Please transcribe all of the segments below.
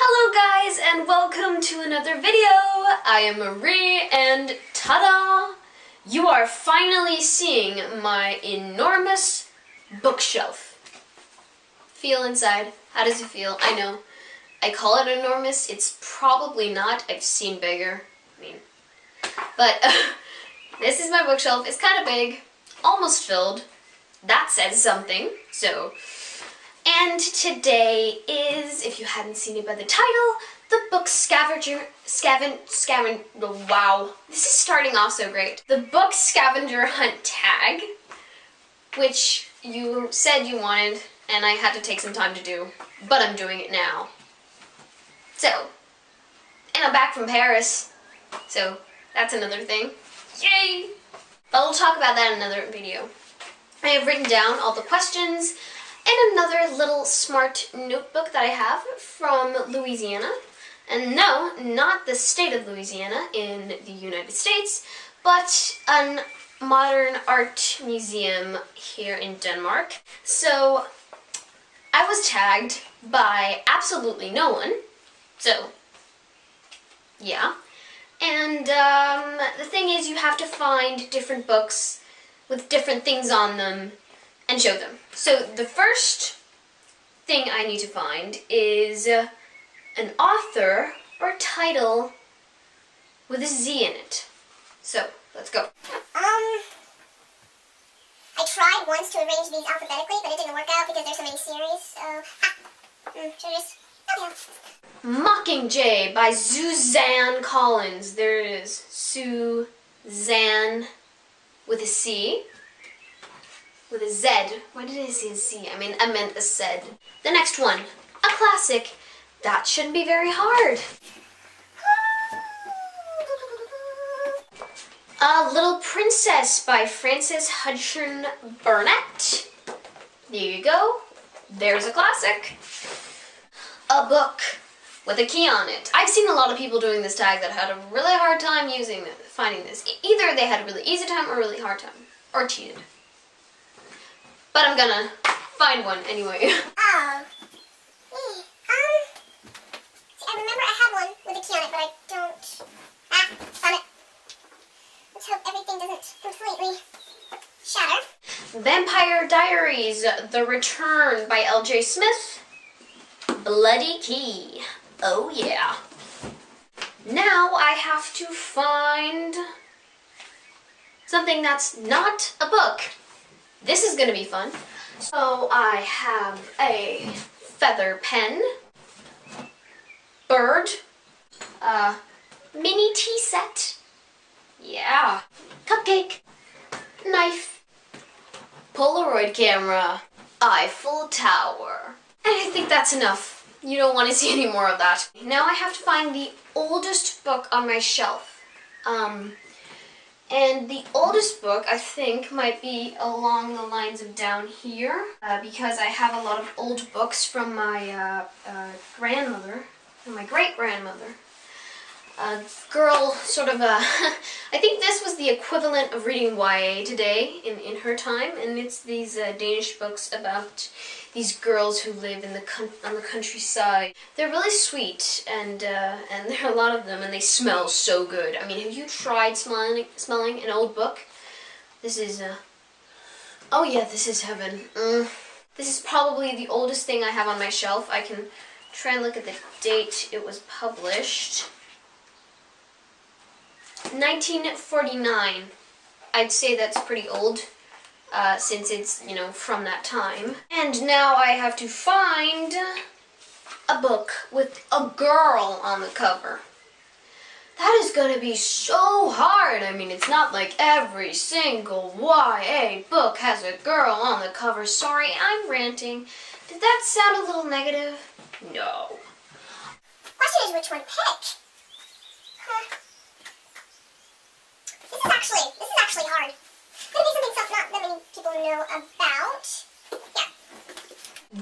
Hello guys and welcome to another video. I am Marie and ta-da! You are finally seeing my enormous bookshelf. Feel inside. How does it feel? I know. I call it enormous. It's probably not. I've seen bigger. But this is my bookshelf. It's kind of big. Almost filled. That says something. And today is, if you hadn't seen it by the title, the book Scavenger, wow, this is starting off so great. The book Scavenger Hunt tag, which you said you wanted, and I had to take some time to do, but I'm doing it now. So, and I'm back from Paris, so that's another thing. Yay! But we'll talk about that in another video. I have written down all the questions and another little smart notebook that I have from Louisiana. And no, not the state of Louisiana in the United States, but a modern art museum here in Denmark. So I was tagged by absolutely no one. So, yeah. And the thing is, you have to find different books with different things on them and show them. So the first thing I need to find is an author or title with a Z in it. So let's go. I tried once to arrange these alphabetically, but it didn't work out because there's so many series. So just Mockingjay by Suzanne Collins. There it is. Suzanne with a C. With a Z. Why did I say a C? I meant a Z. The next one. A classic. That shouldn't be very hard. A Little Princess by Frances Hudson Burnett. There you go. There's a classic. A book with a key on it. I've seen a lot of people doing this tag that had a really hard time finding this. Either they had a really easy time or a really hard time. Or cheated. But I'm gonna find one anyway. See, I remember I had one with a key on it, but I don't. Found it. Let's hope everything doesn't completely shatter. Vampire Diaries, The Return by L.J. Smith. Bloody Key. Oh yeah. Now I have to find something that's not a book. This is gonna be fun. So I have a feather pen, bird, mini tea set, yeah, cupcake, knife, Polaroid camera, Eiffel Tower. And I think that's enough. You don't want to see any more of that. Now I have to find the oldest book on my shelf. And the oldest book, I think, might be along the lines of down here, because I have a lot of old books from my grandmother, and my great-grandmother. A girl, sort of I think this was the equivalent of reading YA today in her time, and it's these Danish books about these girls who live in on the countryside. They're really sweet, and there are a lot of them, and they smell so good. I mean, have you tried smelling an old book? This is, oh yeah, this is heaven. This is probably the oldest thing I have on my shelf. I can try and look at the date it was published. 1949. I'd say that's pretty old. Since it's, from that time. And now I have to find a book with a girl on the cover. That is going to be so hard. I mean, it's not like every single YA book has a girl on the cover. Sorry, I'm ranting. Did that sound a little negative? No. Question is which one to pick. This is actually hard. Gonna be something not that many people know about. Yeah.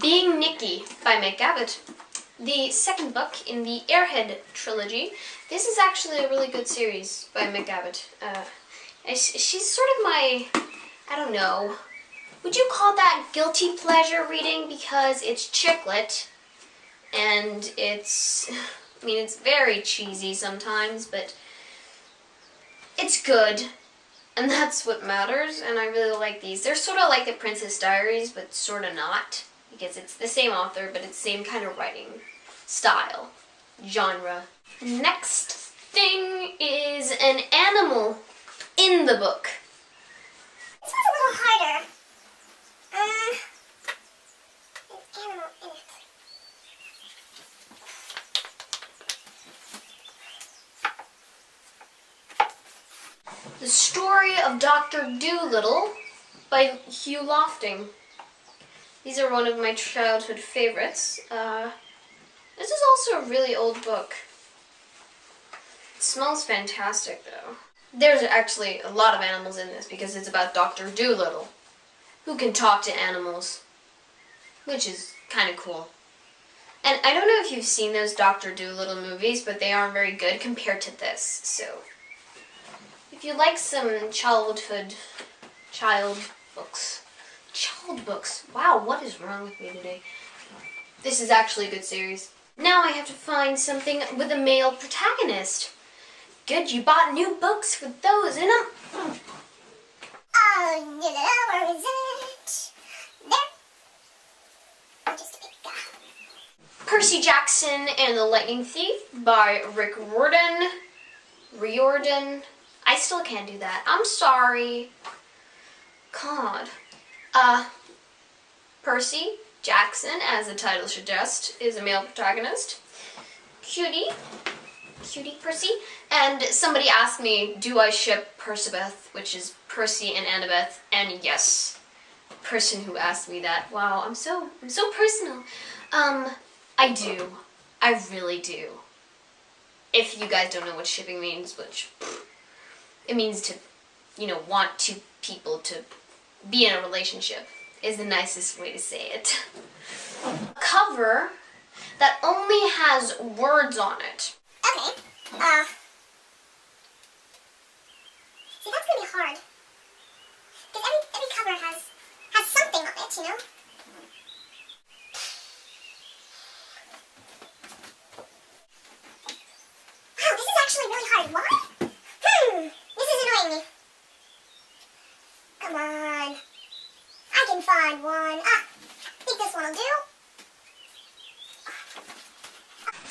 Being Nikki by Meg Cabot. The second book in the Airhead trilogy. This is actually a really good series by Meg Cabot. She's sort of my, I don't know, would you call that guilty pleasure reading because it's chick lit and it's very cheesy sometimes, but it's good, and that's what matters, and I really like these. They're sort of like the Princess Diaries, but sort of not, because it's the same author, but it's the same kind of writing style, genre. Next thing is an animal in the book. This one's a little harder. An animal in it. The Story of Dr. Dolittle by Hugh Lofting. These are one of my childhood favorites. This is also a really old book. It smells fantastic, though. There's actually a lot of animals in this because it's about Dr. Dolittle, who can talk to animals, which is kind of cool. And I don't know if you've seen those Dr. Dolittle movies, but they aren't very good compared to this. So, if you like some child books. Wow, what is wrong with me today? This is actually a good series. Now I have to find something with a male protagonist. Good, you bought new books with those in them. Oh, where is it? There. I'm just a big guy. Percy Jackson and the Lightning Thief by Rick Riordan. I still can't do that. I'm sorry. God. Percy Jackson, as the title suggests, is a male protagonist. Cutie Percy. And somebody asked me, do I ship Percabeth, which is Percy and Annabeth, and yes, person who asked me that. Wow, I'm so personal. I do. I really do. If you guys don't know what shipping means, which it means to, want two people to be in a relationship is the nicest way to say it. A cover that only has words on it. Okay. See, that's gonna be hard. Because every cover has something on it, Wow, this is actually really hard. Why? This is annoying me. Come on. I can find one. I think this one will do.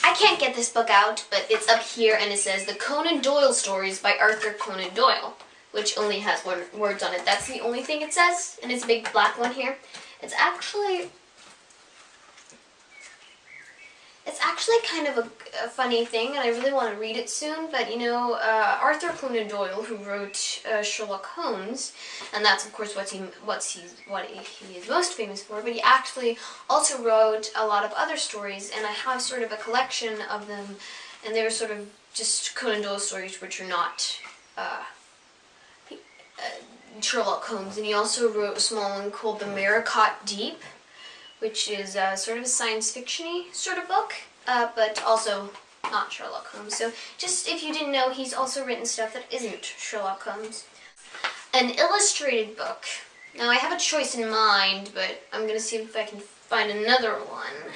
I can't get this book out, but it's up here and it says The Conan Doyle Stories by Arthur Conan Doyle, which only has words on it. That's the only thing it says, and it's a big black one here. It's actually kind of a funny thing, and I really want to read it soon, but Arthur Conan Doyle, who wrote Sherlock Holmes, and that's of course what he is most famous for, but he actually also wrote a lot of other stories, and I have sort of a collection of them, and they're sort of just Conan Doyle stories which are not Sherlock Holmes, and he also wrote a small one called The Maricot Deep, which is sort of a science fiction-y sort of book, but also not Sherlock Holmes. So just if you didn't know, he's also written stuff that isn't Sherlock Holmes. An illustrated book. Now I have a choice in mind, but I'm going to see if I can find another one.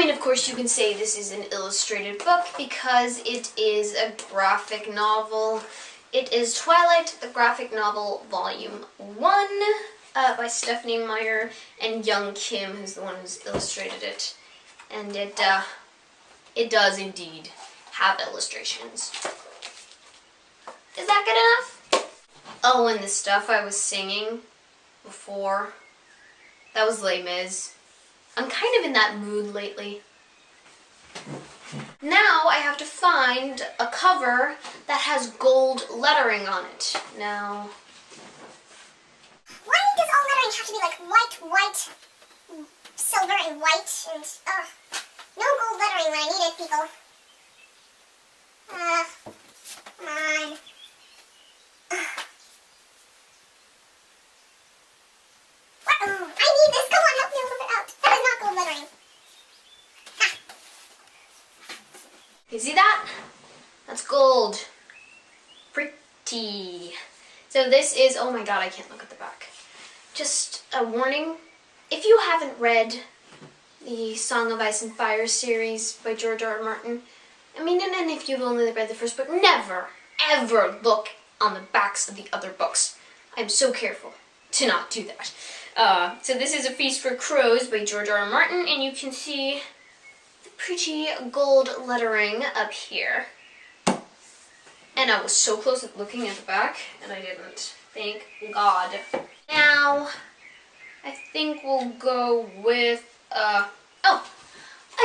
Of course, you can say this is an illustrated book because it is a graphic novel. It is Twilight, the graphic novel, Volume 1 by Stephanie Meyer and Young Kim, who's the one who's illustrated it. And it does indeed have illustrations. Is that good enough? Oh, and the stuff I was singing before, that was Les Mis. I'm kind of in that mood lately. Now I have to find a cover that has gold lettering on it. Now, why does all lettering have to be like white, silver and white, and no gold lettering when I need it, people. Come on. What? Oh, I need this. Come on, help me a little bit out. That is not gold lettering. you see that? That's gold. pretty. So this is, oh my god, I can't look at the back. Just a warning, if you haven't read the Song of Ice and Fire series by George R. R. Martin, and if you've only read the first book, never, ever look on the backs of the other books. I'm so careful to not do that. So this is A Feast for Crows by George R. R. Martin, and you can see the pretty gold lettering up here. And I was so close at looking at the back, and I didn't. Thank God. Now, I think we'll go with, a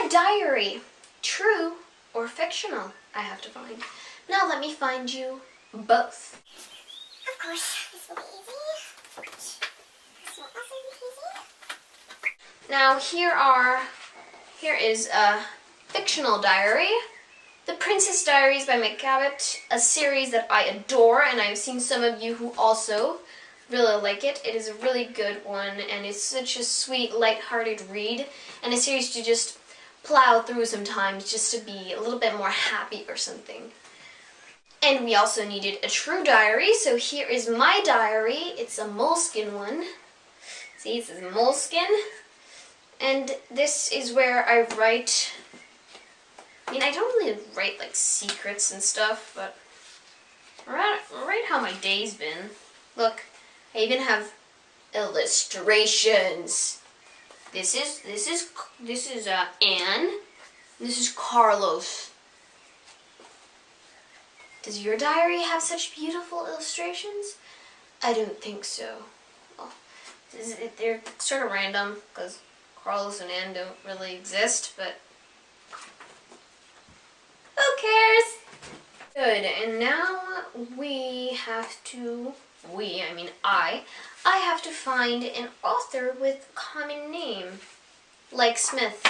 diary. True or fictional, I have to find. Now let me find you both. Of course, this will be easy. This will also be easy. Now here is a fictional diary. The Princess Diaries by Mick Cabot, a series that I adore, and I've seen some of you who also really like it. It is a really good one, and it's such a sweet, light-hearted read, and a series to just plow through sometimes just to be a little bit more happy or something. And we also needed a true diary, so here is my diary. It's a moleskin one. See, it says moleskin. And this is where I write, I don't really write like secrets and stuff, but I write how my day's been. Look, I even have illustrations. This is Anne. This is Carlos. Does your diary have such beautiful illustrations? I don't think so. Well, they're sort of random because Carlos and Anne don't really exist, but who cares? Good, and now we have to, I have to find an author with a common name, like Smith.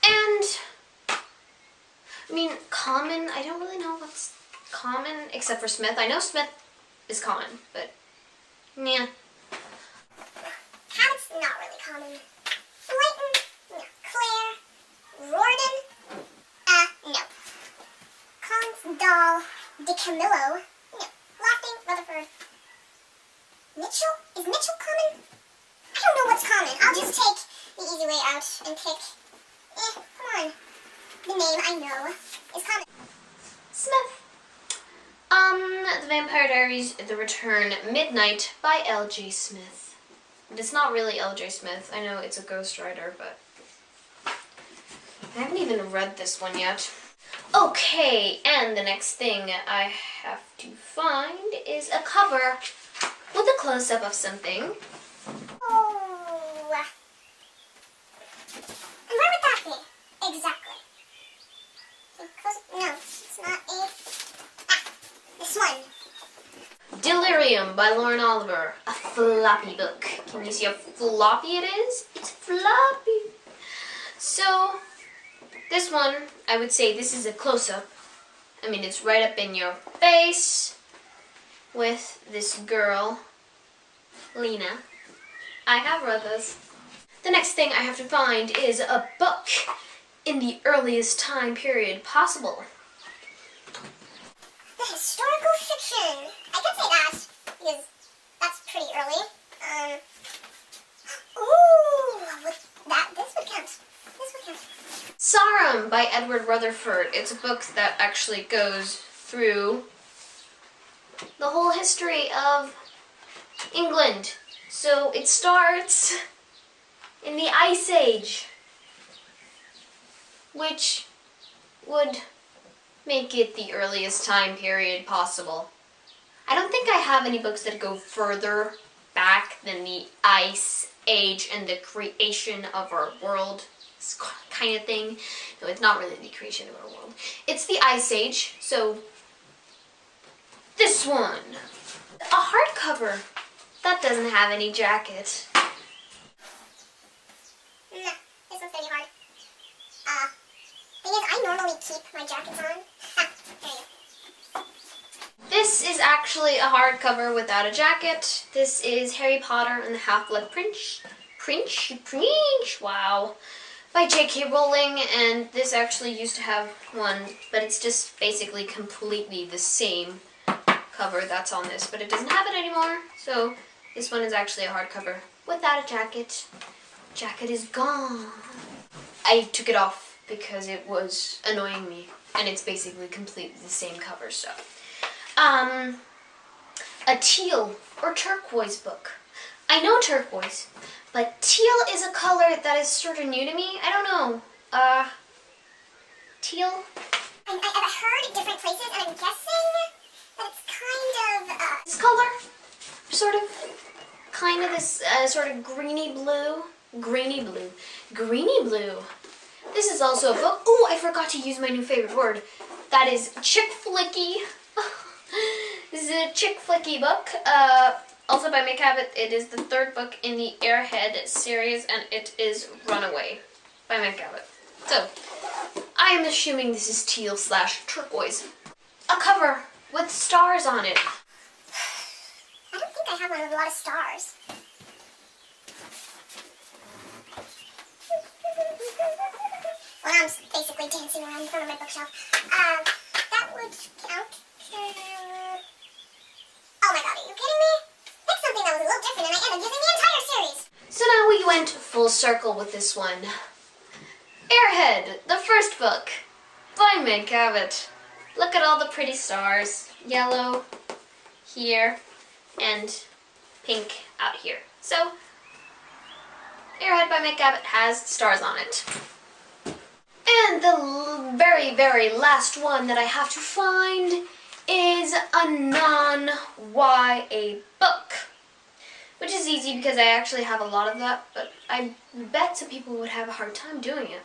And, common, I don't really know what's common except for Smith. I know Smith is common, but, yeah. Cabot's not really common. Layton? No. Claire? Rorden? No. Collins, Dahl, DeCamillo? No. Laughing, Rutherford. Mitchell? Is Mitchell common? I don't know what's common. I'll just take the easy way out and pick, come on. The name I know is common. Smith. The Vampire Diaries, The Return, Midnight by L.J. Smith. But it's not really L.J. Smith. I know it's a ghostwriter, but I haven't even read this one yet. Okay, and the next thing I have to find is a cover with a close-up of something. Oh. And where would that be? Exactly. No, it's not a... this one. Delirium by Lauren Oliver. A floppy book. Can you see how floppy it is? It's floppy. So, this one, I would say this is a close-up. It's right up in your face with this girl, Lena. I have read this. The next thing I have to find is a book in the earliest time period possible. The historical fiction. I could say that because that's pretty early. This would count. This would count. Sarah by Edward Rutherford. It's a book that actually goes through the whole history of England. So it starts in the Ice Age, which would make it the earliest time period possible. I don't think I have any books that go further back than the Ice Age and the creation of our world kind of thing. No, it's not really the creation of our world. It's the Ice Age, so this one. A hardcover that doesn't have any jacket. No, this one's pretty hard. Thing is, I normally keep my jackets on. There you go. This is actually a hardcover without a jacket. This is Harry Potter and the Half-Blood Prince, wow, by J.K. Rowling, and this actually used to have one, but it's just basically completely the same cover that's on this, but it doesn't have it anymore. So this one is actually a hardcover without a jacket. Jacket is gone. I took it off because it was annoying me, and it's basically completely the same cover. So, a teal or turquoise book. I know turquoise, but teal is a color that is sort of new to me. I don't know. Teal? I've heard different places, and I'm guessing that it's kind of, this color? Sort of. Kind of this sort of greeny blue. Greeny blue. Greeny blue. This is also a book. Oh, I forgot to use my new favorite word. That is chick flicky. This is a chick flicky book. Also by Mick Cabot. It is the third book in the Airhead series, and it is Runaway by Mick Cabot. So, I am assuming this is teal / turquoise. A cover with stars on it. I don't think I have one with a lot of stars. Well, I'm basically dancing around in front of my bookshelf. That would count. Oh my god, are you kidding me? Pick something that was a little different and I ended up using the entire series. So now we went full circle with this one. Airhead, the first book by Mick Cabot. Look at all the pretty stars. Yellow here and pink out here. So, Airhead by Mick Cabot has stars on it. And the very, very last one that I have to find is a non-YA book. Which is easy because I actually have a lot of that, but I bet some people would have a hard time doing it.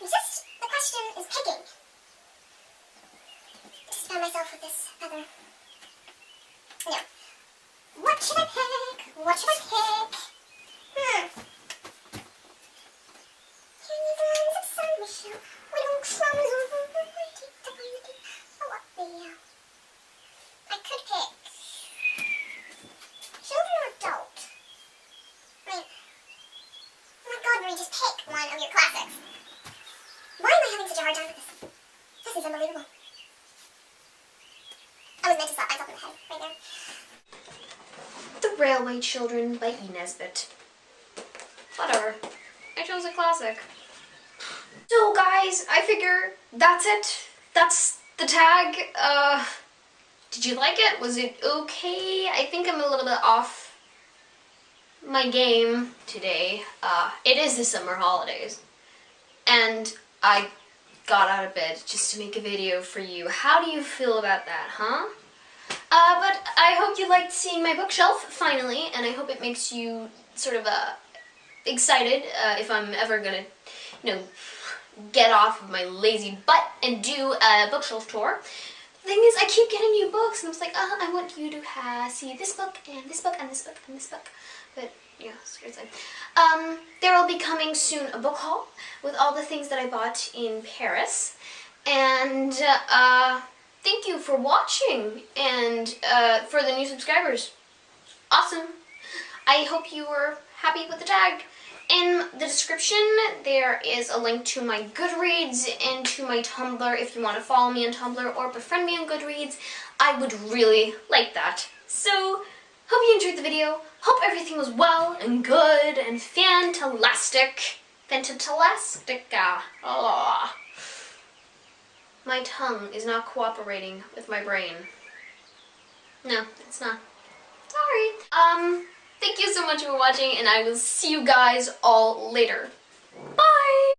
Just the question is picking. Just found myself with this other. No. What should I pick? What should I pick? Canyons of San Michelle, little crumbs over my teeth to find the teeth. Oh, what the I could pick children or adult. I mean, oh my god, Marie, just pick one of your classics. Why am I having such a hard time with this? This is unbelievable. I was meant to slap myself in the head right there. The Railway Children by E. Nesbit. Whatever. I chose a classic. So guys, I figure that's it. That's the tag. Did you like it? Was it okay? I think I'm a little bit off my game today. It is the summer holidays. And I got out of bed just to make a video for you. How do you feel about that, huh? But I hope you liked seeing my bookshelf, finally, and I hope it makes you sort of, excited, if I'm ever gonna, get off of my lazy butt and do a bookshelf tour. The thing is, I keep getting new books, and I was like, I want you to see this book, and this book, and this book, and this book. But, yeah, seriously. There will be coming soon a book haul with all the things that I bought in Paris. And, thank you for watching, and for the new subscribers. Awesome. I hope you were happy with the tag. In the description, there is a link to my Goodreads and to my Tumblr if you want to follow me on Tumblr or befriend me on Goodreads. I would really like that. So, hope you enjoyed the video. Hope everything was well and good and fantastic. Fantastica. Oh. My tongue is not cooperating with my brain. No, it's not. Sorry. Thank you so much for watching, and I will see you guys all later. Bye!